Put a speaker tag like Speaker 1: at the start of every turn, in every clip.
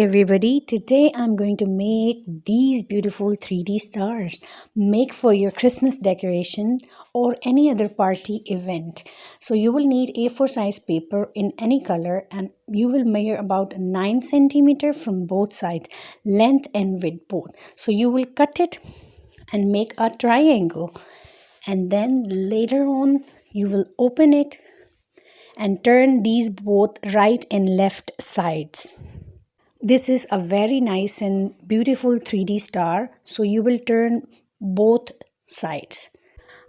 Speaker 1: everybody, today I'm going to make these beautiful 3D stars. Make for your Christmas decoration or any other party event. So you will need A4 size paper in any color and you will measure about 9 centimeter from both sides, length and width both. So you will cut it and make a triangle, and then later on you will open it and turn these both right and left sides. This is a very nice and beautiful 3D star, so you will turn both sides.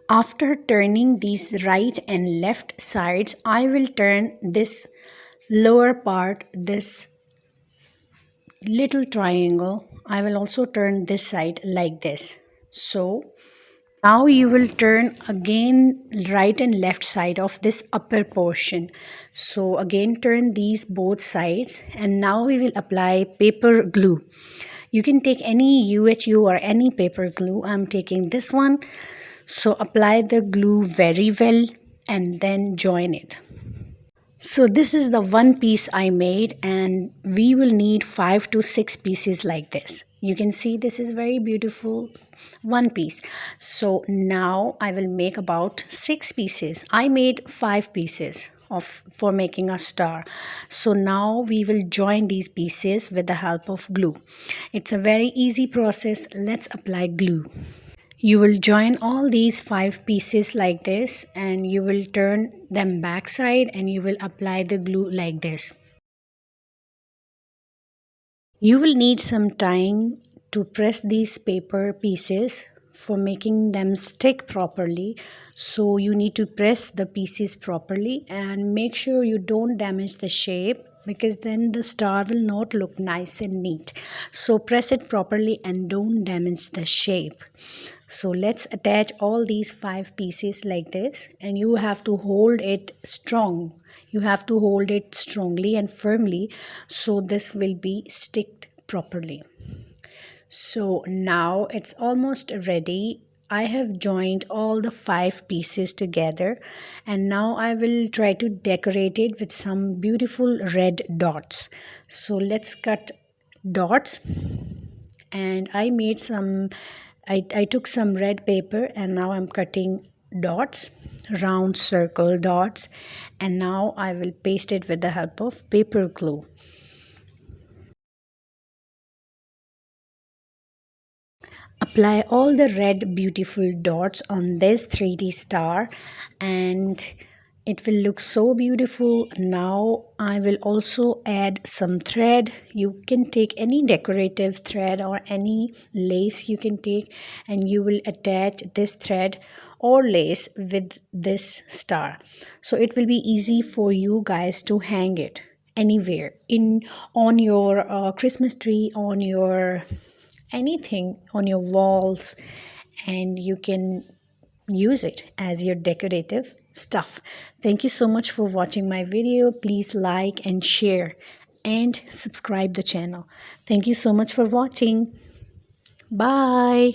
Speaker 1: After turning these right and left sides, I will turn this lower part, this little triangle. I will also turn this side like this. So now you will turn again right and left side of this upper portion. So again turn these both sides, and now we will apply paper glue. You can take any UHU or any paper glue. I'm taking this one. So apply the glue very well and then join it. So this is the one piece I made, and we will need 5 to 6 pieces like this. You can see this is very beautiful one piece. So now I will make about 6 pieces. I made 5 pieces for making a star. So now we will join these pieces with the help of glue. It's a very easy process. Let's apply glue. You will join all these 5 pieces like this, and you will turn them backside and you will apply the glue like this. You will need some time to press these paper pieces for making them stick properly. So you need to press the pieces properly and make sure you don't damage the shape, because then the star will not look nice and neat. So press it properly and don't damage the shape. So let's attach all these 5 pieces like this, and you have to hold it strong. You have to hold it strongly and firmly so this will be sticked properly. So now it's almost ready. I have joined all the 5 pieces together, and now I will try to decorate it with some beautiful red dots. So let's cut dots, and I took some red paper and now I'm cutting dots, round circle dots, and now I will paste it with the help of paper glue. Apply all the red beautiful dots on this 3D star and it will look so beautiful. Now I will also add some thread. You can take any decorative thread or any lace you can take, and you will attach this thread or lace with this star. So it will be easy for you guys to hang it anywhere on your Christmas tree, on your anything on your walls, and you can use it as your decorative stuff. Thank you so much for watching my video. Please like and share and subscribe the channel. Thank you so much for watching. Bye.